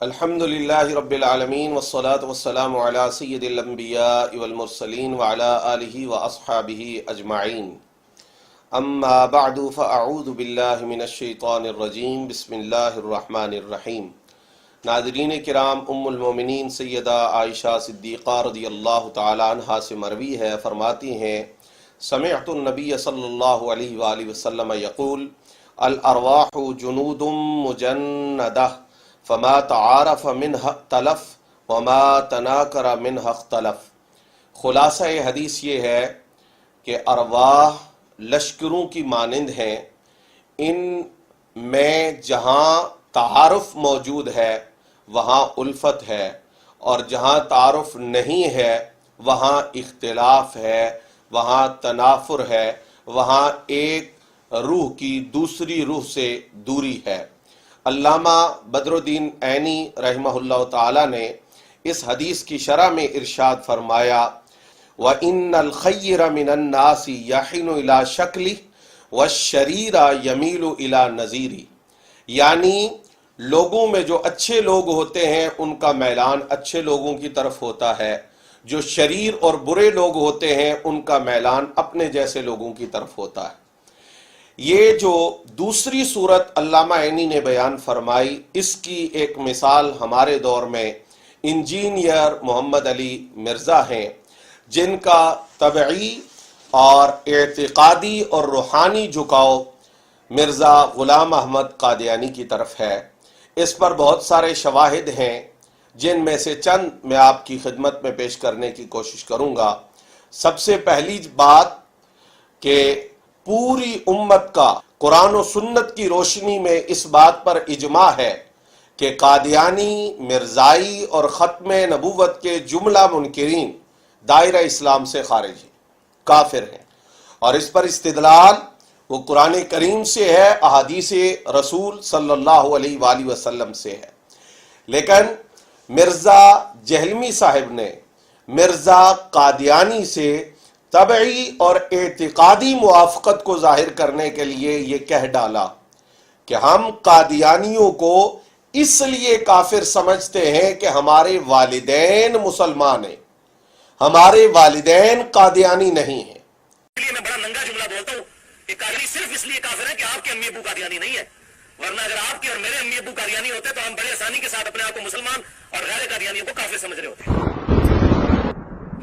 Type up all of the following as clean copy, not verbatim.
الحمدللہ رب العالمین والصلاة والسلام علی سید الانبیاء والمرسلین وعلی آلہ واصحابہ اجمعین اما بعد فاعوذ باللہ من الشیطان الرجیم بسم اللہ الرحمن الرحیم۔ ناظرین کرام، ام المومنین سیدہ عائشہ صدیقہ رضی اللہ تعالی عنہا سے مروی ہے، فرماتی ہیں سمعت النبی صلی اللہ علیہ وآلہ وسلم یقول الارواح جنود مجندہ فما تعارف منها اختلف وما تناکر منها اختلف۔ خلاصہ حدیث یہ ہے کہ ارواح لشکروں کی مانند ہیں، ان میں جہاں تعارف موجود ہے وہاں الفت ہے، اور جہاں تعارف نہیں ہے وہاں اختلاف ہے، وہاں تنافر ہے، وہاں ایک روح کی دوسری روح سے دوری ہے۔ علامہ بدر الدین عینی رحمہ اللہ تعالی نے اس حدیث کی شرح میں ارشاد فرمایا وَإِنَّ الْخَيِّرَ مِنَ النَّاسِ يَحِنُ إِلَى شَكْلِهِ وَالشَّرِيرَ يَمِيلُ إِلَى نَظِيرِهِ، یعنی لوگوں میں جو اچھے لوگ ہوتے ہیں ان کا میلان اچھے لوگوں کی طرف ہوتا ہے، جو شریر اور برے لوگ ہوتے ہیں ان کا میلان اپنے جیسے لوگوں کی طرف ہوتا ہے۔ یہ جو دوسری صورت علامہ عینی نے بیان فرمائی، اس کی ایک مثال ہمارے دور میں انجینئر محمد علی مرزا ہیں، جن کا طبعی اور اعتقادی اور روحانی جھکاؤ مرزا غلام احمد قادیانی کی طرف ہے۔ اس پر بہت سارے شواہد ہیں جن میں سے چند میں آپ کی خدمت میں پیش کرنے کی کوشش کروں گا۔ سب سے پہلی بات کہ پوری امت کا قرآن و سنت کی روشنی میں اس بات پر اجماع ہے کہ قادیانی، مرزائی اور ختم نبوت کے جملہ منکرین دائرہ اسلام سے خارج ہیں، کافر ہیں، اور اس پر استدلال وہ قرآن کریم سے ہے، احادیث رسول صلی اللہ علیہ وآلہ وسلم سے ہے۔ لیکن مرزا جہلمی صاحب نے مرزا قادیانی سے طبعی اور اعتقادی موافقت کو ظاہر کرنے کے لیے یہ کہہ ڈالا کہ ہم قادیانیوں کو اس لیے کافر سمجھتے ہیں کہ ہمارے والدین مسلمان ہیں، ہمارے والدین قادیانی نہیں ہیں۔ اس لیے میں بڑا ننگا جملہ بولتا ہوں کہ قادیانی صرف اس لیے کافر ہے کہ آپ کے امی ابو قادیانی نہیں ہے، ورنہ اگر آپ کے اور میرے امی ابو قادیانی ہوتے تو ہم بڑے آسانی کے ساتھ اپنے آپ کو مسلمان اور غیر قادیانیوں کو کافر سمجھ رہے ہوتے۔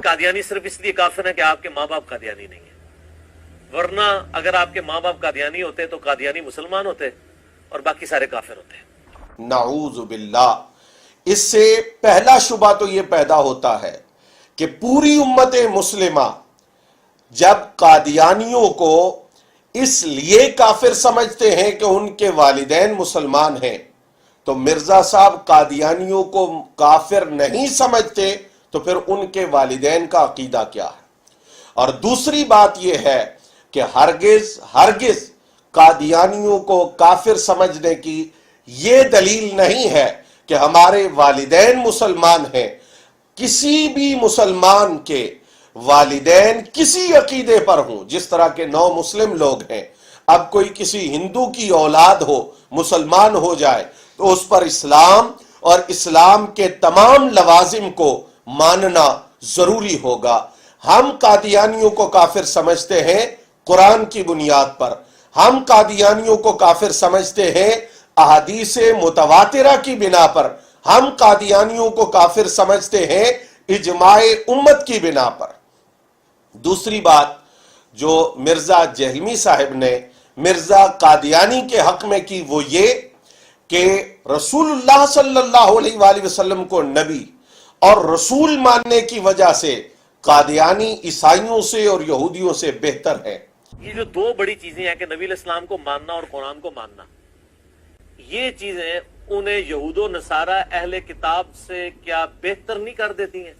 قادیانی صرف اس لیے کافر ہے کہ آپ کے ماں باپ قادیانی نہیں ہیں، ورنہ اگر آپ کے ماں باپ قادیانی ہوتے تو قادیانی مسلمان ہوتے اور باقی سارے کافر ہوتے۔ نعوذ باللہ۔ اس سے پہلا شبہ تو یہ پیدا ہوتا ہے کہ پوری امت مسلمہ جب قادیانیوں کو اس لیے کافر سمجھتے ہیں کہ ان کے والدین مسلمان ہیں، تو مرزا صاحب قادیانیوں کو کافر نہیں سمجھتے تو پھر ان کے والدین کا عقیدہ کیا ہے؟ اور دوسری بات یہ ہے کہ ہرگز قادیانیوں کو کافر سمجھنے کی یہ دلیل نہیں ہے کہ ہمارے والدین مسلمان ہیں۔ کسی بھی مسلمان کے والدین کسی عقیدے پر ہوں، جس طرح کے 9 مسلم لوگ ہیں، اب کوئی کسی ہندو کی اولاد ہو، مسلمان ہو جائے تو اس پر اسلام اور اسلام کے تمام لوازم کو ماننا ضروری ہوگا۔ ہم قادیانیوں کو کافر سمجھتے ہیں قرآن کی بنیاد پر، ہم قادیانیوں کو کافر سمجھتے ہیں احادیث متواترہ کی بنا پر، ہم قادیانیوں کو کافر سمجھتے ہیں اجماع امت کی بنا پر۔ دوسری بات جو مرزا جہلمی صاحب نے مرزا قادیانی کے حق میں کی وہ یہ کہ رسول اللہ صلی اللہ علیہ وآلہ وسلم کو نبی اور رسول ماننے کی وجہ سے قادیانی عیسائیوں سے اور یہودیوں سے بہتر ہے۔ یہ جو دو بڑی چیزیں ہیں کہ نبی علیہ السلام کو ماننا اور قرآن کو ماننا، یہ چیزیں انہیں یہود و نصارہ اہل کتاب سے کیا بہتر نہیں کر دیتی ہیں؟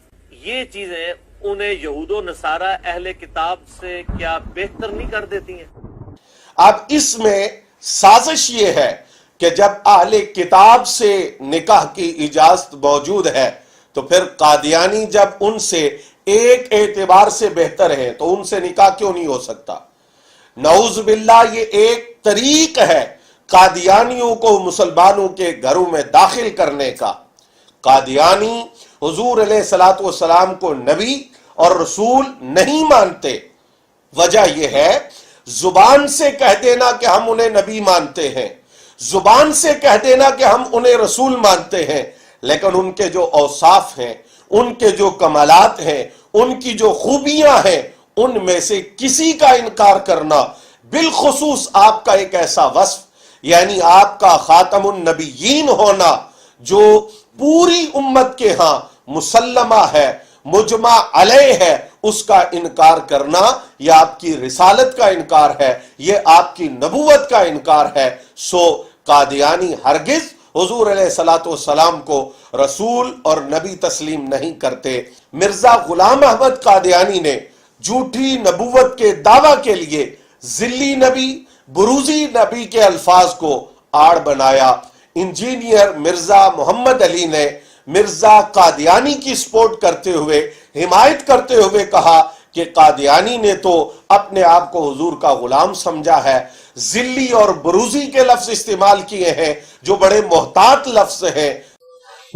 یہ چیزیں انہیں یہود و نصارہ اہل کتاب سے کیا بہتر نہیں کر دیتی ہیں؟ اب اس میں سازش یہ ہے کہ جب اہل کتاب سے نکاح کی اجازت موجود ہے تو پھر قادیانی جب ان سے ایک اعتبار سے بہتر ہیں تو ان سے نکاح کیوں نہیں ہو سکتا؟ نعوذ باللہ، یہ ایک طریق ہے قادیانیوں کو مسلمانوں کے گھروں میں داخل کرنے کا، قادیانی حضور علیہ الصلوۃ والسلام کو نبی اور رسول نہیں مانتے، وجہ یہ ہے زبان سے کہہ دینا کہ ہم انہیں نبی مانتے ہیں، زبان سے کہہ دینا کہ ہم انہیں رسول مانتے ہیں، لیکن ان کے جو اوصاف ہیں، ان کے جو کمالات ہیں، ان کی جو خوبیاں ہیں، ان میں سے کسی کا انکار کرنا، بالخصوص آپ کا ایک ایسا وصف یعنی آپ کا خاتم النبیین ہونا جو پوری امت کے ہاں مسلمہ ہے، مجمع علیہ ہے، اس کا انکار کرنا یہ آپ کی رسالت کا انکار ہے، یہ آپ کی نبوت کا انکار ہے۔ سو قادیانی ہرگز حضور علیہ الصلوۃ والسلام کو رسول اور نبی تسلیم نہیں کرتے۔ مرزا غلام احمد قادیانی نے جھوٹی نبوت کے دعویٰ کے لیے ذلی نبی، بروزی نبی کے الفاظ کو آڑ بنایا۔ انجینئر مرزا محمد علی نے مرزا قادیانی کی سپورٹ کرتے ہوئے، حمایت کرتے ہوئے کہا کہ قادیانی نے تو اپنے آپ کو حضور کا غلام سمجھا ہے، ذلی اور بروزی کے لفظ استعمال کیے ہیں جو بڑے محتاط لفظ ہیں۔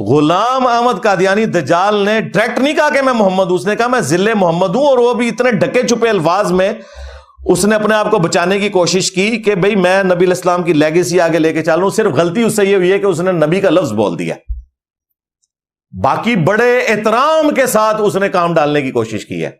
غلام احمد قادیانی دجال نے ڈائریکٹ نہیں کہا کہ میں محمد ہوں، اس نے کہا میں ذل محمد ہوں، اور وہ بھی اتنے ڈھکے چھپے الفاظ میں اس نے اپنے آپ کو بچانے کی کوشش کی کہ بھئی میں نبی علیہ السلام کی لیگیسی آگے لے کے چلوں۔ صرف غلطی اس سے یہ ہوئی ہے کہ اس نے نبی کا لفظ بول دیا، باقی بڑے احترام کے ساتھ اس نے کام ڈالنے کی کوشش کی ہے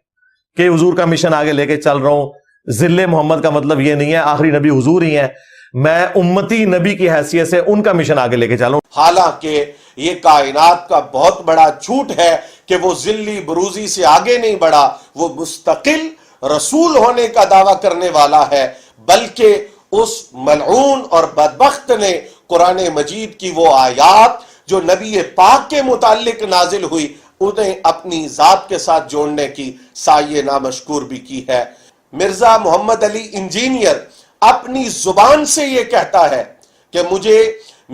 کہ حضور کا مشن آگے لے کے چل رہا ہوں۔ ذل محمد کا مطلب یہ نہیں ہے آخری نبی حضور ہی ہیں، میں امتی نبی کی حیثیت سے ان کا مشن آگے لے کے چلوں۔ حالانکہ یہ کائنات کا بہت بڑا جھوٹ ہے کہ وہ ذلی بروزی سے آگے نہیں بڑھا، وہ مستقل رسول ہونے کا دعویٰ کرنے والا ہے، بلکہ اس ملعون اور بدبخت نے قرآن مجید کی وہ آیات جو نبی پاک کے متعلق نازل ہوئی انہیں اپنی ذات کے ساتھ جوڑنے کی سعی نامشکور بھی کی ہے۔ مرزا محمد علی انجینئر اپنی زبان سے یہ کہتا ہے کہ مجھے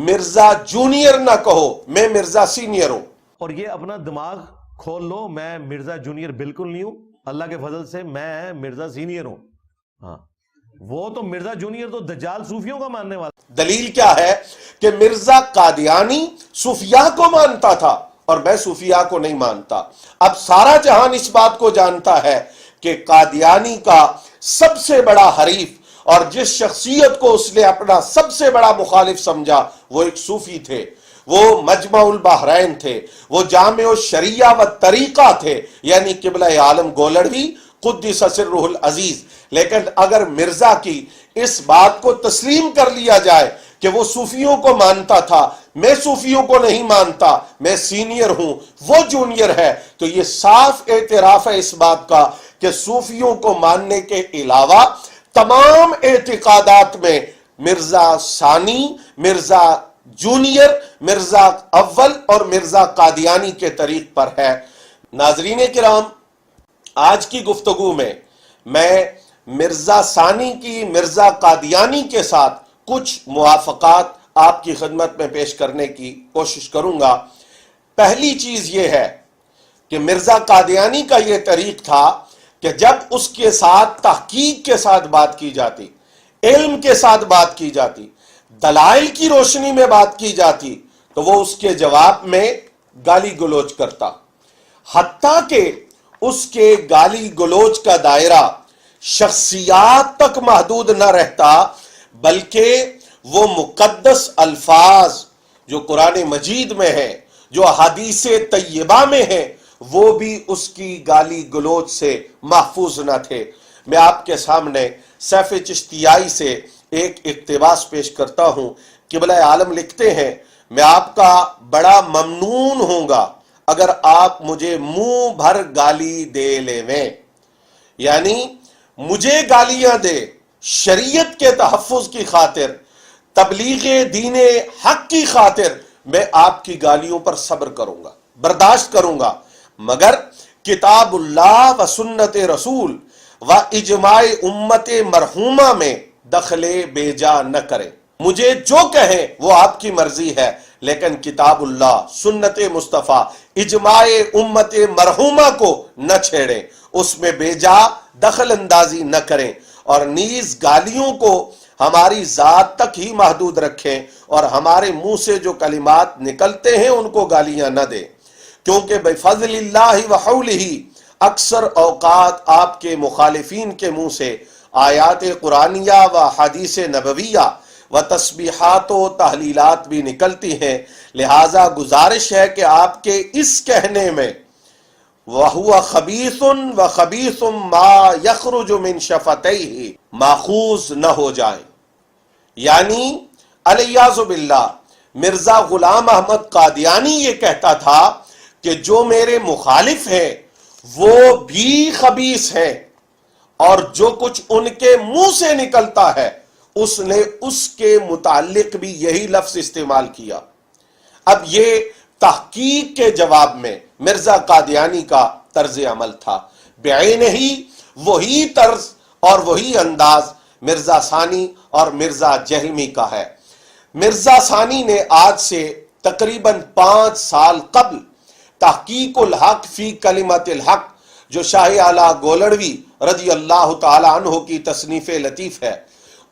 مرزا جونیئر نہ کہو، میں مرزا سینئر ہوں۔ اور یہ اپنا دماغ کھول لو، میں مرزا جونیئر بالکل نہیں ہوں، اللہ کے فضل سے میں مرزا سینئر ہوں۔ ہاں وہ تو مرزا جونیئر تو دجال صوفیوں کا ماننے والا۔ دلیل کیا ہے کہ مرزا قادیانی صوفیاء کو مانتا تھا اور میں صوفیاء کو نہیں مانتا۔ اب سارا جہان اس بات کو جانتا ہے کہ قادیانی کا سب سے بڑا حریف اور جس شخصیت کو اس نے اپنا سب سے بڑا مخالف سمجھا وہ ایک صوفی تھے، وہ مجمع البحرین تھے، وہ جامع الشریعہ و طریقہ تھے، یعنی قبلہ عالم گولڑوی قدس سرہ العزیز۔ لیکن اگر مرزا کی اس بات کو تسلیم کر لیا جائے کہ وہ صوفیوں کو مانتا تھا، میں صوفیوں کو نہیں مانتا، میں سینئر ہوں، وہ جونیئر ہے، تو یہ صاف اعتراف ہے اس بات کا کہ صوفیوں کو ماننے کے علاوہ تمام اعتقادات میں مرزا ثانی، مرزا جونیئر، مرزا اول اور مرزا قادیانی کے طریق پر ہے۔ ناظرین کرام، آج کی گفتگو میں مرزا ثانی کی مرزا قادیانی کے ساتھ کچھ موافقات آپ کی خدمت میں پیش کرنے کی کوشش کروں گا۔ پہلی چیز یہ ہے کہ مرزا قادیانی کا یہ طریق تھا کہ جب اس کے ساتھ تحقیق کے ساتھ بات کی جاتی، علم کے ساتھ بات کی جاتی، دلائل کی روشنی میں بات کی جاتی، تو وہ اس کے جواب میں گالی گلوچ کرتا، حتیٰ کہ اس کے گالی گلوچ کا دائرہ شخصیات تک محدود نہ رہتا، بلکہ وہ مقدس الفاظ جو قرآن مجید میں ہیں، جو حدیث طیبہ میں ہیں، وہ بھی اس کی گالی گلوچ سے محفوظ نہ تھے۔ میں آپ کے سامنے سیف چشتیائی سے ایک اقتباس پیش کرتا ہوں۔ قبلہ عالم لکھتے ہیں، میں آپ کا بڑا ممنون ہوں گا اگر آپ مجھے منہ بھر گالی دے لیں، یعنی مجھے گالیاں دے، شریعت کے تحفظ کی خاطر، تبلیغ دین حق کی خاطر میں آپ کی گالیوں پر صبر کروں گا، برداشت کروں گا، مگر کتاب اللہ و سنت رسول و اجماع امت مرحومہ میں دخل بیجا نہ کریں۔ مجھے جو کہیں وہ آپ کی مرضی ہے، لیکن کتاب اللہ، سنت مصطفیٰ، اجماع امت مرحومہ کو نہ چھیڑیں، اس میں بیجا دخل اندازی نہ کریں، اور نیز گالیوں کو ہماری ذات تک ہی محدود رکھیں اور ہمارے منہ سے جو کلمات نکلتے ہیں ان کو گالیاں نہ دیں، کیونکہ بفضل اللہ وحولہ اکثر اوقات آپ کے مخالفین کے منہ سے آیات قرآنیہ و حدیث نبویہ و تسبیحات و تحلیلات بھی نکلتی ہیں، لہٰذا گزارش ہے کہ آپ کے اس کہنے میں وَهُوَ خَبِيثٌ وَخَبِيثٌ مَا يَخْرُجُ مِن شَفَتَيْهِ ماخوذ نہ ہو جائیں۔ یعنی الیاذ باللہ مرزا غلام احمد قادیانی یہ کہتا تھا کہ جو میرے مخالف ہیں وہ بھی خبیث ہیں، اور جو کچھ ان کے منہ سے نکلتا ہے اس نے اس کے متعلق بھی یہی لفظ استعمال کیا۔ اب یہ تحقیق کے جواب میں مرزا قادیانی کا طرز عمل تھا، بعینہ ہی وہی طرز اور وہی انداز مرزا ثانی اور مرزا جہلمی کا ہے۔ مرزا ثانی نے آج سے تقریباً 5 سال قبل تحقیق الحق فی کلمت الحق جو شاہ اعلیٰ گولڑوی رضی اللہ تعالی عنہ کی تصنیف لطیف ہے،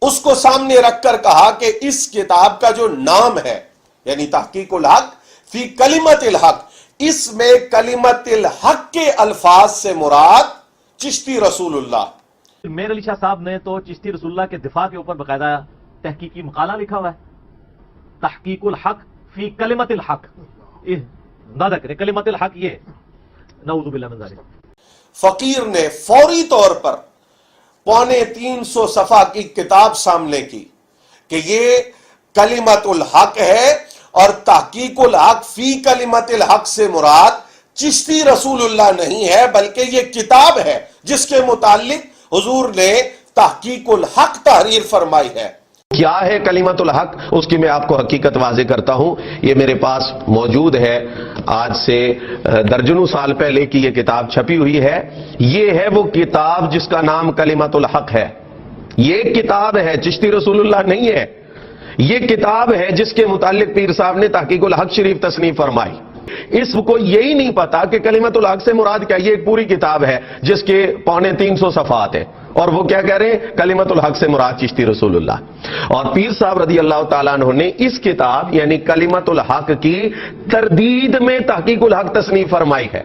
اس کو سامنے رکھ کر کہا کہ اس کتاب کا جو نام ہے یعنی تحقیق الحق فی کلمت الحق، اس میں کلمت الحق کے الفاظ سے مراد چشتی رسول اللہ۔ میر علی شاہ صاحب نے تو چشتی رسول اللہ کے دفاع کے اوپر باقاعدہ تحقیقی مقالہ لکھا ہوا ہے، تحقیق الحق فی کلمت الحق، نہ ذکر کلمت الحق، یہ نعوذ باللہ من ذالک۔ فقیر نے فوری طور پر 350 صفحہ کی کتاب سامنے کی کہ یہ کلمت الحق ہے اور تحقیق الحق فی کلمت الحق سے مراد چشتی رسول اللہ نہیں ہے، بلکہ یہ کتاب ہے جس کے متعلق حضور نے تحقیق الحق تحریر فرمائی ہے۔ کیا ہے کلمت الحق، اس کی میں آپ کو حقیقت واضح کرتا ہوں۔ یہ میرے پاس موجود ہے، آج سے درجنوں سال پہلے کی یہ کتاب چھپی ہوئی ہے۔ یہ ہے وہ کتاب جس کا نام کلمت الحق ہے۔ یہ کتاب ہے، چشتی رسول اللہ نہیں ہے، یہ کتاب ہے جس کے متعلق پیر صاحب نے تحقیق الحق شریف تصنیف فرمائی۔ اس کو یہی نہیں پتا کہ کلمت الحق سے مراد کیا، یہ ایک پوری کتاب ہے جس کے 350 صفحات ہیں، اور وہ کیا کہہ رہے ہیں، کلمت الحق سے مراد چشتی رسول اللہ۔ اور پیر صاحب رضی اللہ تعالیٰ عنہ نے اس کتاب یعنی کلمت الحق کی تردید میں تحقیق الحق تصنیف فرمائی ہے۔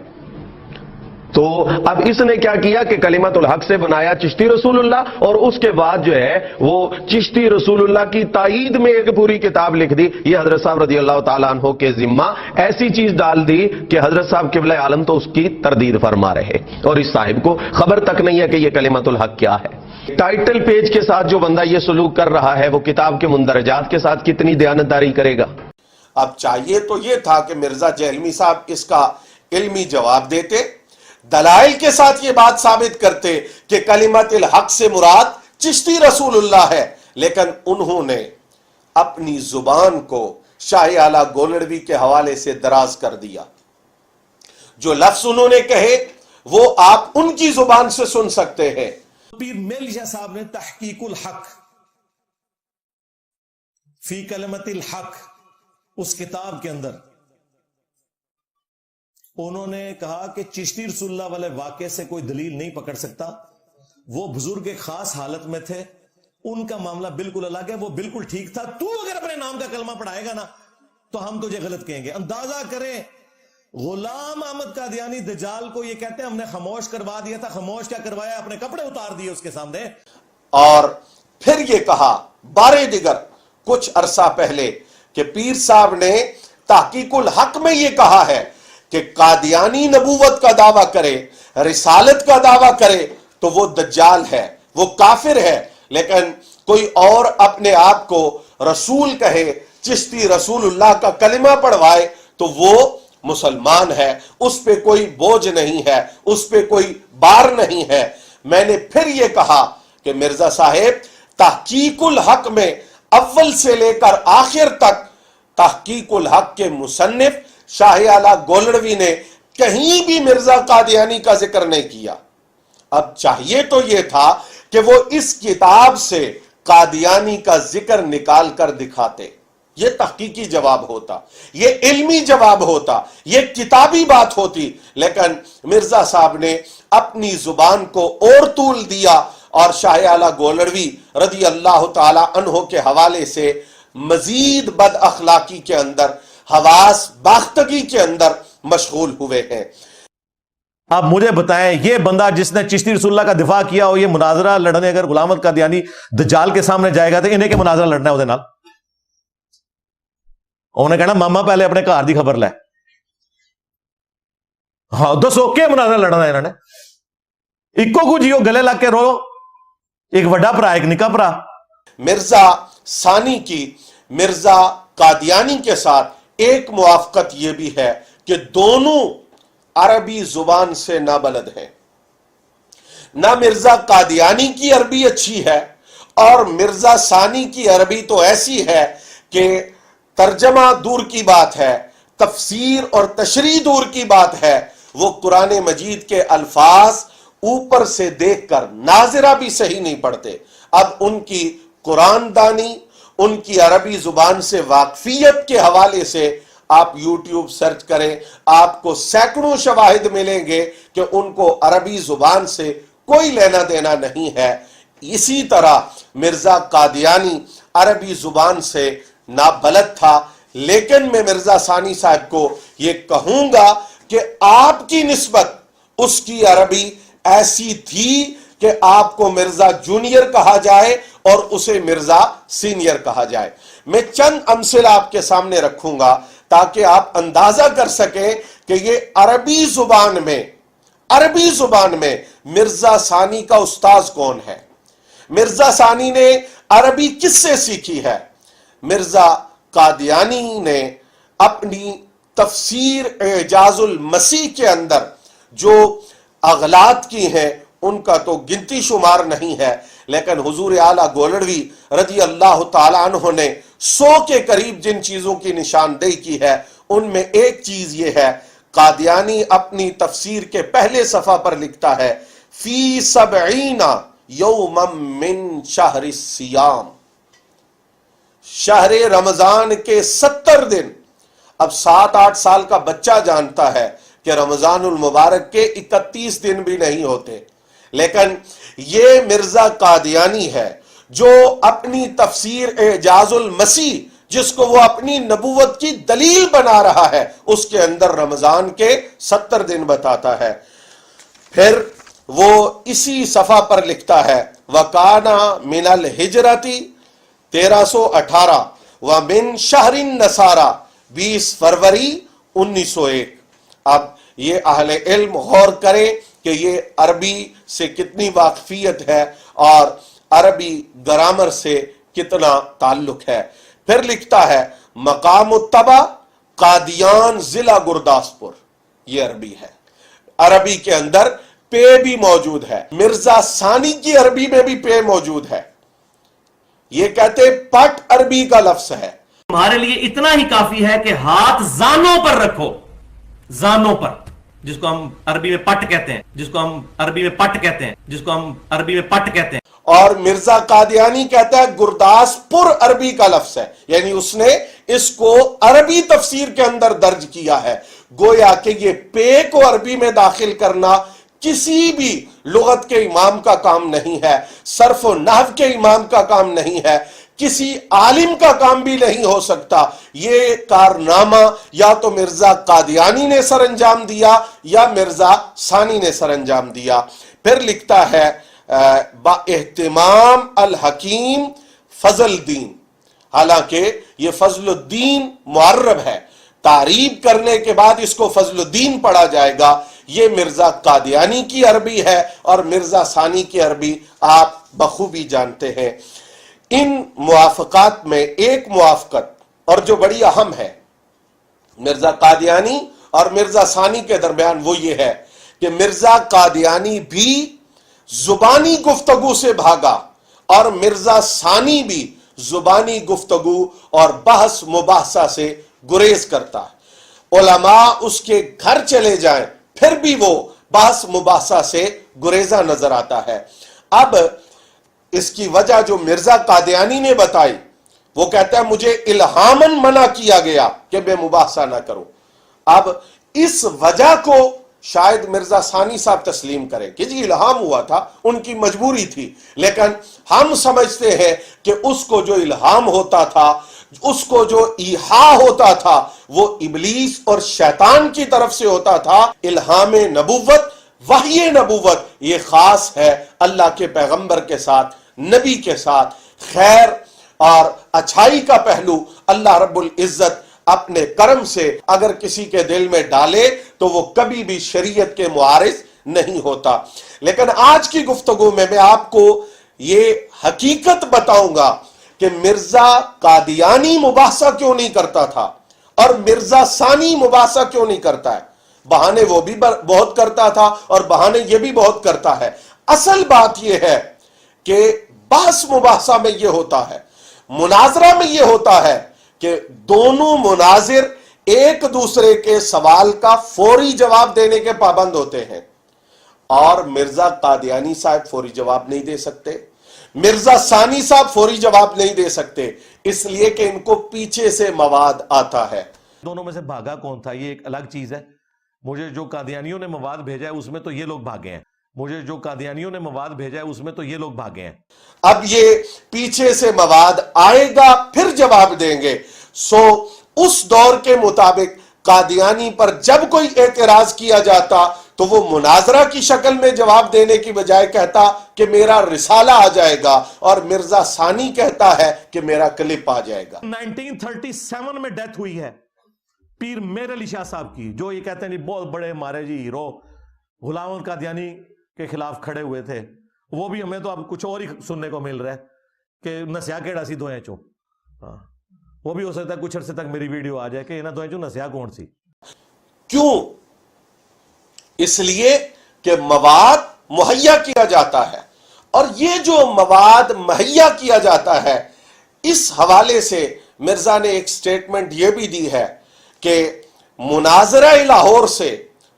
تو اب اس نے کیا کیا کہ کلمت الحق سے بنایا چشتی رسول اللہ، اور اس کے بعد جو ہے وہ چشتی رسول اللہ کی تائید میں ایک پوری کتاب لکھ دی۔ یہ حضرت صاحب رضی اللہ تعالیٰ عنہ کے ذمہ ایسی چیز ڈال دی کہ حضرت صاحب قبلہ عالم تو اس کی تردید فرما رہے، اور اس صاحب کو خبر تک نہیں ہے کہ یہ کلمت الحق کیا ہے۔ ٹائٹل پیج کے ساتھ جو بندہ یہ سلوک کر رہا ہے وہ کتاب کے مندرجات کے ساتھ کتنی دیانتداری کرے گا؟ اب چاہیے تو یہ تھا کہ مرزا جہلمی صاحب اس کا علمی جواب دیتے، دلائل کے ساتھ یہ بات ثابت کرتے کہ کلمت الحق سے مراد چشتی رسول اللہ ہے، لیکن انہوں نے اپنی زبان کو شاہ اعلیٰ گولڑوی کے حوالے سے دراز کر دیا۔ جو لفظ انہوں نے کہے وہ آپ ان کی زبان سے سن سکتے ہیں۔ پیر میر علی شاہ صاحب نے تحقیق الحق فی کلمت الحق اس کتاب کے اندر انہوں نے کہا کہ چشتی رسول اللہ والے واقعے سے کوئی دلیل نہیں پکڑ سکتا، وہ بزرگ ایک خاص حالت میں تھے، ان کا معاملہ بالکل الگ ہے، وہ بالکل ٹھیک تھا، تو اگر اپنے نام کا کلمہ پڑھائے گا نا تو ہم تجھے غلط کہیں گے۔ اندازہ کریں، غلام احمد قادیانی دجال کو یہ کہتے ہیں ہم نے خاموش کروا دیا تھا، خاموش کیا کروایا، اپنے کپڑے اتار دیے اس کے سامنے۔ اور پھر یہ کہا بارے دیگر کچھ عرصہ پہلے کہ پیر صاحب نے تحقیق الحق میں یہ کہا ہے کہ قادیانی نبوت کا دعویٰ کرے، رسالت کا دعویٰ کرے تو وہ دجال ہے، وہ کافر ہے، لیکن کوئی اور اپنے آپ کو رسول کہے، چشتی رسول اللہ کا کلمہ پڑھوائے تو وہ مسلمان ہے، اس پہ کوئی بوجھ نہیں ہے، اس پہ کوئی بار نہیں ہے۔ میں نے پھر یہ کہا کہ مرزا صاحب تحقیق الحق میں اول سے لے کر آخر تک تحقیق الحق کے مصنف شاہ اعلیٰ گولڑوی نے کہیں بھی مرزا قادیانی کا ذکر نہیں کیا۔ اب چاہیے تو یہ تھا کہ وہ اس کتاب سے قادیانی کا ذکر نکال کر دکھاتے، یہ تحقیقی جواب ہوتا، یہ علمی جواب ہوتا، یہ کتابی بات ہوتی، لیکن مرزا صاحب نے اپنی زبان کو اور طول دیا اور شاہ اعلی گولڑوی رضی اللہ تعالی عنہ کے حوالے سے مزید بد اخلاقی کے اندر، حواس باختگی کے اندر مشغول ہوئے ہیں۔ آپ مجھے بتائیں، یہ بندہ جس نے چشتی رسول اللہ کا دفاع کیا ہو، یہ مناظرہ لڑنے اگر غلام احمد قادیانی دجال کے سامنے جائے گا تو انہیں کے مناظرہ لڑنا ہے وہ نال؟ انہیں کہنا ماما پہلے اپنے گھر دی خبر لے، ہاں دسو کہ مناظرہ لڑنا ہے انہوں نے؟ اکو کو جیو گلے لگ کے رو، ایک وڈا پرا ایک نکا پرا۔ مرزا ثانی کی مرزا قادیانی کے ساتھ ایک موافقت یہ بھی ہے کہ دونوں عربی زبان سے نابلد ہیں۔ نہ مرزا قادیانی کی عربی اچھی ہے اور مرزا ثانی کی عربی تو ایسی ہے کہ ترجمہ دور کی بات ہے، تفسیر اور تشریح دور کی بات ہے، وہ قرآن مجید کے الفاظ اوپر سے دیکھ کر ناظرہ بھی صحیح نہیں پڑھتے۔ اب ان کی قرآن دانی، ان کی عربی زبان سے واقفیت کے حوالے سے آپ یوٹیوب سرچ کریں، آپ کو سینکڑوں شواہد ملیں گے کہ ان کو عربی زبان سے کوئی لینا دینا نہیں ہے۔ اسی طرح مرزا قادیانی عربی زبان سے نابلد تھا، لیکن میں مرزا ثانی صاحب کو یہ کہوں گا کہ آپ کی نسبت اس کی عربی ایسی تھی کہ آپ کو مرزا جونیئر کہا جائے اور اسے مرزا سینئر کہا جائے۔ میں چند امثلہ آپ کے سامنے رکھوں گا تاکہ آپ اندازہ کر سکیں کہ یہ عربی زبان میں مرزا ثانی کا استاذ کون ہے، مرزا ثانی نے عربی کس سے سیکھی ہے۔ مرزا قادیانی نے اپنی تفسیر اعجاز المسیح کے اندر جو اغلاط کی ہیں ان کا تو گنتی شمار نہیں ہے، لیکن حضور اعلیٰ گولڑوی رضی اللہ تعالیٰ عنہ نے 100 کے قریب جن چیزوں کی نشاندہی کی ہے ان میں ایک چیز یہ ہے، قادیانی اپنی تفسیر کے پہلے صفحہ پر لکھتا ہے فی 70 یوما من شہر الصیام، شہر رمضان کے 70 دن۔ اب 7-8 سال کا بچہ جانتا ہے کہ رمضان المبارک کے 31 دن بھی نہیں ہوتے، لیکن یہ مرزا قادیانی ہے جو اپنی تفسیر اعجاز المسیح، جس کو وہ اپنی نبوت کی دلیل بنا رہا ہے، اس کے اندر رمضان کے 70 دن بتاتا ہے۔ پھر وہ اسی صفحہ پر لکھتا ہے وَقَانَ مِنَ الْحِجْرَةِ 1318 وَمِن شَهْرِ النَّصَارَى 20 فروری 1901۔ اب یہ اہل علم غور کریں کہ یہ عربی سے کتنی واقفیت ہے اور عربی گرامر سے کتنا تعلق ہے۔ پھر لکھتا ہے مقام الطبع قادیان ضلع گرداسپور، یہ عربی ہے۔ عربی کے اندر پے بھی موجود ہے، مرزا ثانی کی عربی میں بھی پے موجود ہے۔ یہ کہتے پٹ عربی کا لفظ ہے۔ تمہارے لیے اتنا ہی کافی ہے کہ ہاتھ زانوں پر رکھو، زانوں پر، جس کو ہم عربی میں پٹ کہتے ہیں، جس کو ہم عربی میں پٹ کہتے ہیں، جس کو ہم عربی میں پٹ کہتے ہیں۔ اور مرزا قادیانی کہتا ہے گرداسپور عربی کا لفظ ہے، یعنی اس نے اس کو عربی تفسیر کے اندر درج کیا ہے۔ گویا کہ یہ پے کو عربی میں داخل کرنا کسی بھی لغت کے امام کا کام نہیں ہے، صرف و نحو کے امام کا کام نہیں ہے، کسی عالم کا کام بھی نہیں ہو سکتا۔ یہ کارنامہ یا تو مرزا قادیانی نے سر انجام دیا یا مرزا ثانی نے سر انجام دیا۔ پھر لکھتا ہے با اہتمام الحکیم فضل الدین، حالانکہ یہ فضل الدین معرب ہے، تعریب کرنے کے بعد اس کو فضل الدین پڑھا جائے گا۔ یہ مرزا قادیانی کی عربی ہے اور مرزا ثانی کی عربی آپ بخوبی جانتے ہیں۔ ان موافقات میں ایک موافقت اور جو بڑی اہم ہے مرزا قادیانی اور مرزا ثانی کے درمیان، وہ یہ ہے کہ مرزا قادیانی بھی زبانی گفتگو سے بھاگا اور مرزا ثانی بھی زبانی گفتگو اور بحث مباحثہ سے گریز کرتا ہے۔ علماء اس کے گھر چلے جائیں پھر بھی وہ بحث مباحثہ سے گریزہ نظر آتا ہے۔ اب اس کی وجہ جو مرزا قادیانی نے بتائی، وہ کہتا ہے مجھے الہاماً منع کیا گیا کہ میں مباحثہ نہ کروں۔ اب اس وجہ کو شاید مرزا ثانی صاحب تسلیم کریں کہ جی الہام ہوا تھا، ان کی مجبوری تھی، لیکن ہم سمجھتے ہیں کہ اس کو جو الہام ہوتا تھا، اس کو جو ایحاء ہوتا تھا، وہ ابلیس اور شیطان کی طرف سے ہوتا تھا۔ الہام نبوت، وحی نبوت، یہ خاص ہے اللہ کے پیغمبر کے ساتھ، نبی کے ساتھ۔ خیر اور اچھائی کا پہلو اللہ رب العزت اپنے کرم سے اگر کسی کے دل میں ڈالے تو وہ کبھی بھی شریعت کے معارض نہیں ہوتا۔ لیکن آج کی گفتگو میں آپ کو یہ حقیقت بتاؤں گا کہ مرزا قادیانی مباحثہ کیوں نہیں کرتا تھا اور مرزا ثانی مباحثہ کیوں نہیں کرتا ہے۔ بہانے وہ بھی بہت کرتا تھا اور بہانے یہ بھی بہت کرتا ہے۔ اصل بات یہ ہے کہ بحث مباحثہ میں یہ ہوتا ہے، مناظرہ میں یہ ہوتا ہے کہ دونوں مناظر ایک دوسرے کے سوال کا فوری جواب دینے کے پابند ہوتے ہیں، اور مرزا قادیانی صاحب فوری جواب نہیں دے سکتے، مرزا ثانی صاحب فوری جواب نہیں دے سکتے، اس لیے کہ ان کو پیچھے سے مواد آتا ہے۔ دونوں میں سے بھاگا کون تھا یہ ایک الگ چیز ہے۔ مجھے جو قادیانیوں نے مواد بھیجا ہے اس میں تو یہ لوگ بھاگے ہیں، مجھے جو قادیانیوں نے مواد بھیجا ہے اس میں تو یہ لوگ بھاگے ہیں۔ اب یہ پیچھے سے مواد آئے گا پھر جواب دیں گے۔ سو اس دور کے مطابق قادیانی پر جب کوئی اعتراض کیا جاتا تو وہ مناظرہ کی شکل میں جواب دینے کی بجائے کہتا کہ میرا رسالہ آ جائے گا، اور مرزا ثانی کہتا ہے کہ میرا کلپ آ جائے گا۔ 1937 میں ڈیتھ ہوئی ہے پیر میر علی شاہ صاحب کی، جو یہ کہتے ہیں جی بہت بڑے ہمارے جی ہیرو غلام احمد قادیانی کے خلاف کھڑے ہوئے تھے۔ وہ بھی ہمیں تو اب کچھ اور ہی سننے کو مل رہا ہے کہ نسیا کیڑا سی دوئیں چو۔ وہ بھی ہو سکتا ہے کچھ عرصے تک میری ویڈیو آ جائے کہ انہیں دوئیں چو نسیا کون سی۔ کیوں؟ اس لیے کہ مواد مہیا کیا جاتا ہے، اور یہ جو مواد مہیا کیا جاتا ہے، اس حوالے سے مرزا نے ایک سٹیٹمنٹ یہ بھی دی ہے کہ مناظرہ لاہور سے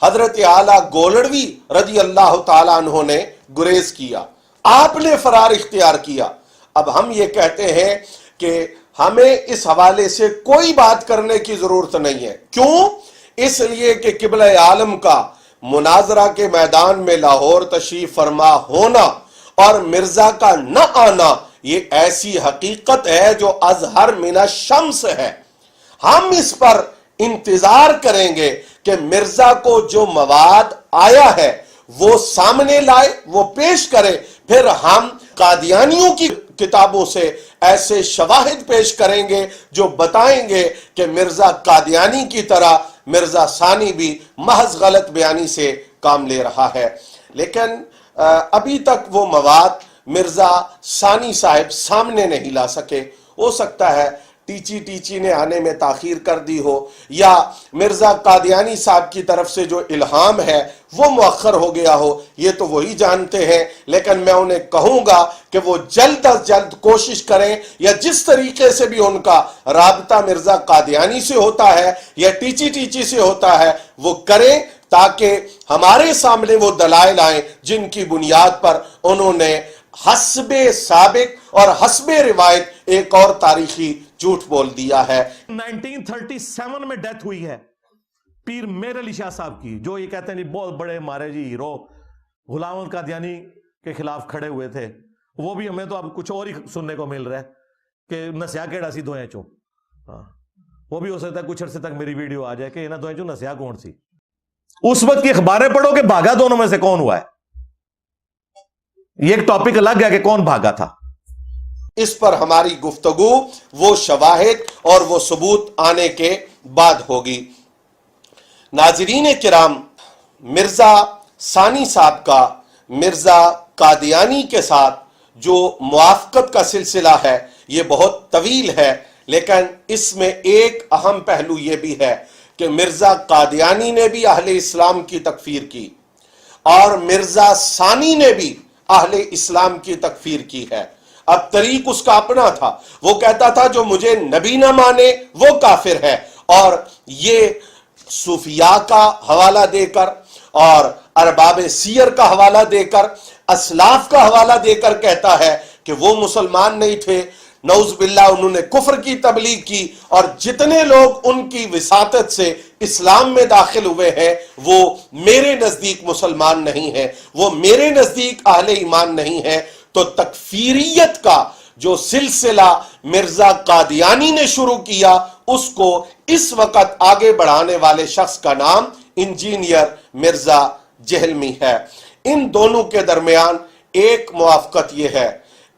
حضرت اعلیٰ گولڑوی رضی اللہ تعالیٰ عنہ نے گریز کیا، آپ نے فرار اختیار کیا۔ اب ہم یہ کہتے ہیں کہ ہمیں اس حوالے سے کوئی بات کرنے کی ضرورت نہیں ہے۔ کیوں؟ اس لیے کہ قبلہ عالم کا مناظرہ کے میدان میں لاہور تشریف فرما ہونا اور مرزا کا نہ آنا یہ ایسی حقیقت ہے جو اظہر من الشمس ہے۔ ہم اس پر انتظار کریں گے کہ مرزا کو جو مواد آیا ہے وہ سامنے لائے، وہ پیش کرے، پھر ہم قادیانیوں کی کتابوں سے ایسے شواہد پیش کریں گے جو بتائیں گے کہ مرزا قادیانی کی طرح مرزا ثانی بھی محض غلط بیانی سے کام لے رہا ہے۔ لیکن ابھی تک وہ مواد مرزا ثانی صاحب سامنے نہیں لا سکے۔ ہو سکتا ہے ٹیچی نے آنے میں تاخیر کر دی ہو، یا مرزا قادیانی صاحب کی طرف سے جو الہام ہے وہ مؤخر ہو گیا ہو، یہ تو وہی جانتے ہیں۔ لیکن میں انہیں کہوں گا کہ وہ جلد از جلد کوشش کریں، یا جس طریقے سے بھی ان کا رابطہ مرزا قادیانی سے ہوتا ہے یا ٹیچی سے ہوتا ہے وہ کریں، تاکہ ہمارے سامنے وہ دلائل آئیں جن کی بنیاد پر انہوں نے حسب سابق اور حسب روایت ایک اور تاریخی جھوٹ بول دیا ہے۔ 1937 میں ڈیتھ ہوئی ہے پیر میر علی شاہ صاحب کی، جو یہ کہتے ہیں جی بہت بڑے ہمارے جی ہیرو غلام احمد قادیانی کے خلاف کھڑے ہوئے تھے۔ وہ بھی ہمیں تو اب کچھ اور ہی سننے کو مل رہا ہے کہ نسیا کیڑا سی دوئیں چو۔ وہ بھی ہو سکتا ہے کچھ عرصے تک میری ویڈیو آ جائے کہ انہیں دوئیں چو نسیا کون سی۔ اس وقت کی اخباریں پڑھو کہ بھاگا دونوں میں سے کون ہوا ہے، یہ ایک ٹاپک الگ ہے کہ کون بھاگا تھا۔ اس پر ہماری گفتگو وہ شواہد اور وہ ثبوت آنے کے بعد ہوگی۔ ناظرین کرام، مرزا ثانی صاحب کا مرزا قادیانی کے ساتھ جو موافقت کا سلسلہ ہے یہ بہت طویل ہے، لیکن اس میں ایک اہم پہلو یہ بھی ہے کہ مرزا قادیانی نے بھی اہل اسلام کی تکفیر کی اور مرزا ثانی نے بھی اہل اسلام کی تکفیر کی ہے۔ اب طریق اس کا اپنا تھا، وہ کہتا تھا جو مجھے نبی نہ مانے وہ کافر ہے، اور یہ صوفیاء کا حوالہ دے کر اور ارباب سیر کا حوالہ دے کر، اسلاف کا حوالہ دے کر کہتا ہے کہ وہ مسلمان نہیں تھے، نعوذ باللہ انہوں نے کفر کی تبلیغ کی، اور جتنے لوگ ان کی وساطت سے اسلام میں داخل ہوئے ہیں وہ میرے نزدیک مسلمان نہیں ہیں، وہ میرے نزدیک اہل ایمان نہیں ہیں، تو تکفیریت کا جو سلسلہ مرزا قادیانی نے شروع کیا اس کو اس وقت آگے بڑھانے والے شخص کا نام انجینئر مرزا جہلمی ہے۔ ان دونوں کے درمیان ایک موافقت یہ ہے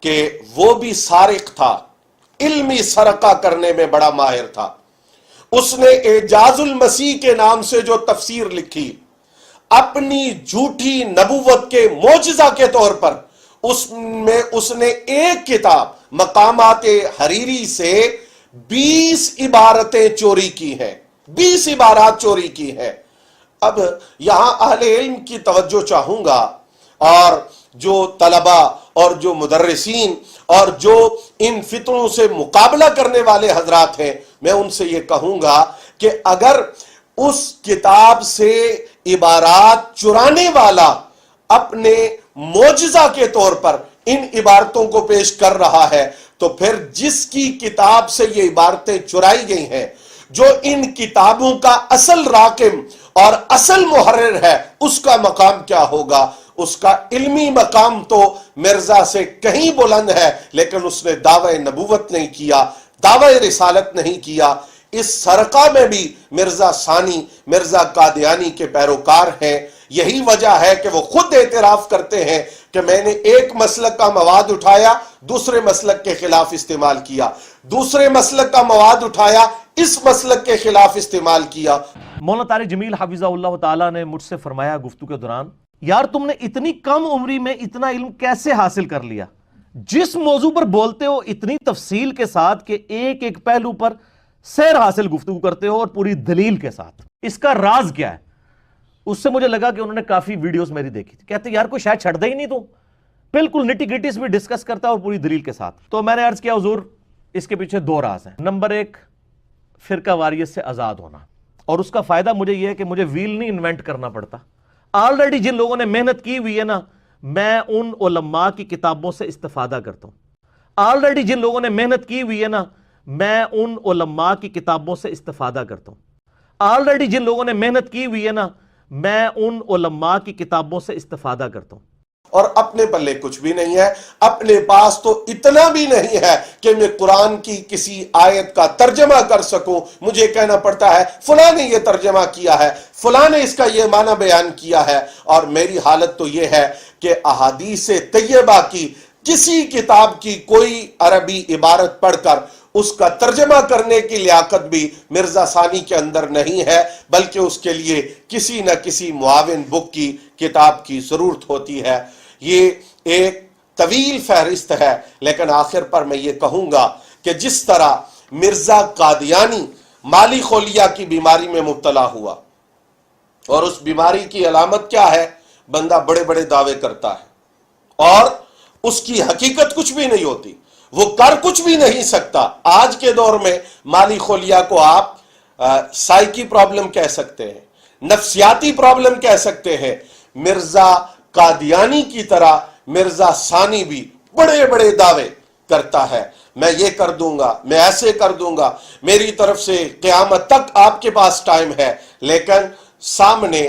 کہ وہ بھی سارق تھا، علمی سرقہ کرنے میں بڑا ماہر تھا۔ اس نے اعجاز المسیح کے نام سے جو تفسیر لکھی، اپنی جھوٹی نبوت کے معجزہ کے طور پر اس نے ایک کتاب مقامات حریری سے 20 عبارتیں چوری کی ہیں، 20 عبارات چوری کی ہیں۔ اب یہاں اہل علم کی توجہ چاہوں گا، اور جو طلبہ اور جو مدرسین اور جو ان فتنوں سے مقابلہ کرنے والے حضرات ہیں، میں ان سے یہ کہوں گا کہ اگر اس کتاب سے عبارات چرانے والا اپنے معجزہ کے طور پر ان عبارتوں کو پیش کر رہا ہے، تو پھر جس کی کتاب سے یہ عبارتیں چرائی گئی ہیں، جو ان کتابوں کا اصل راکم اور اصل محرر ہے، اس کا مقام کیا ہوگا؟ اس کا علمی مقام تو مرزا سے کہیں بلند ہے، لیکن اس نے دعوی نبوت نہیں کیا، دعوی رسالت نہیں کیا۔ اس سرقہ میں بھی مرزا ثانی، مرزا قادیانی کے پیروکار ہیں۔ یہی وجہ ہے کہ وہ خود اعتراف کرتے ہیں کہ میں نے ایک مسلک کا مواد اٹھایا، دوسرے مسلک کے خلاف استعمال کیا، دوسرے مسلک کا مواد اٹھایا، اس مسلک کے خلاف استعمال کیا۔ مولانا طارق جمیل حفظہ اللہ تعالیٰ نے مجھ سے فرمایا گفتگو کے دوران، یار تم نے اتنی کم عمری میں اتنا علم کیسے حاصل کر لیا؟ جس موضوع پر بولتے ہو اتنی تفصیل کے ساتھ کہ ایک ایک پہلو پر سیر حاصل گفتگو کرتے ہو اور پوری دلیل کے ساتھ، اس کا راز کیا ہے؟ اس سے مجھے لگا کہ انہوں نے کافی ویڈیوز میری دیکھی تھی، کہتے یار کوئی شاید چھڑ دے ہی نہیں، تو بالکل نٹی گریٹیز بھی ڈسکس کرتا ہے اور پوری دلیل کے ساتھ۔ تو میں نے عرض کیا حضور اس کے پیچھے 2 راز ہیں۔ نمبر 1 فرقہ واریت سے آزاد ہونا، اور اس کا فائدہ مجھے یہ ہے کہ مجھے ویل نہیں انوینٹ کرنا پڑتا۔ آلریڈی جن لوگوں نے محنت کی ہوئی ہے نا، میں ان علماء کی کتابوں سے استفادہ کرتا ہوں۔ آلریڈی جن لوگوں نے محنت کی ہوئی ہے نا، میں ان علماء کی کتابوں سے استفادہ کرتا ہوں۔ آلریڈی جن لوگوں نے محنت کی ہوئی ہے نا، میں ان علماء کی کتابوں سے استفادہ کرتا ہوں۔ اور اپنے پلے کچھ بھی نہیں ہے، اپنے پاس تو اتنا بھی نہیں ہے کہ میں قرآن کی کسی آیت کا ترجمہ کر سکوں۔ مجھے کہنا پڑتا ہے فلاں نے یہ ترجمہ کیا ہے، فلاں نے اس کا یہ معنی بیان کیا ہے، اور میری حالت تو یہ ہے کہ احادیث طیبہ کی کسی کتاب کی کوئی عربی عبارت پڑھ کر اس کا ترجمہ کرنے کی لیاقت بھی مرزا ثانی کے اندر نہیں ہے، بلکہ اس کے لیے کسی نہ کسی معاون بک کی کتاب کی ضرورت ہوتی ہے۔ یہ ایک طویل فہرست ہے، لیکن آخر پر میں یہ کہوں گا کہ جس طرح مرزا قادیانی مالی خلیہ کی بیماری میں مبتلا ہوا، اور اس بیماری کی علامت کیا ہے؟ بندہ بڑے بڑے دعوے کرتا ہے اور اس کی حقیقت کچھ بھی نہیں ہوتی، وہ کر کچھ بھی نہیں سکتا۔ آج کے دور میں مالی خلیہ کو آپ سائیکی پرابلم کہہ سکتے ہیں، نفسیاتی پرابلم کہہ سکتے ہیں۔ مرزا قادیانی کی طرح مرزا ثانی بھی بڑے بڑے دعوے کرتا ہے، میں یہ کر دوں گا، میں ایسے کر دوں گا، میری طرف سے قیامت تک آپ کے پاس ٹائم ہے، لیکن سامنے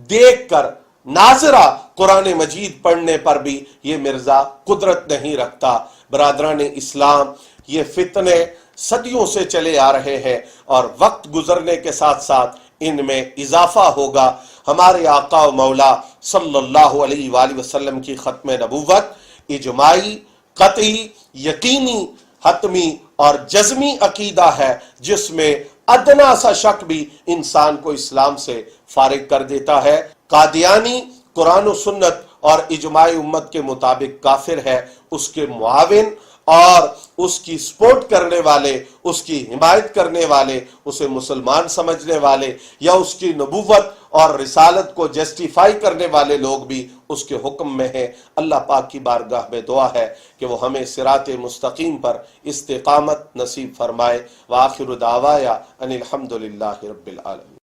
دیکھ کر ناظرہ قرآن مجید پڑھنے پر بھی یہ مرزا قدرت نہیں رکھتا۔ برادران اسلام، یہ فتنے صدیوں سے چلے آ رہے ہیں، اور وقت گزرنے کے ساتھ ساتھ ان میں اضافہ ہوگا۔ ہمارے آقا و مولا صلی اللہ علیہ وآلہ وسلم کی ختم نبوت اجماعی، قطعی، یقینی، حتمی اور جزمی عقیدہ ہے، جس میں ادنا سا شک بھی انسان کو اسلام سے فارغ کر دیتا ہے۔ قادیانی قرآن و سنت اور اجماع امت کے مطابق کافر ہے، اس کے معاون اور اس کی سپورٹ کرنے والے، اس کی حمایت کرنے والے، اسے مسلمان سمجھنے والے یا اس کی نبوت اور رسالت کو جسٹیفائی کرنے والے لوگ بھی اس کے حکم میں ہیں۔ اللہ پاک کی بارگاہ میں دعا ہے کہ وہ ہمیں صراط مستقیم پر استقامت نصیب فرمائے۔ وآخر دعوایا ان الحمدللہ رب العالمین۔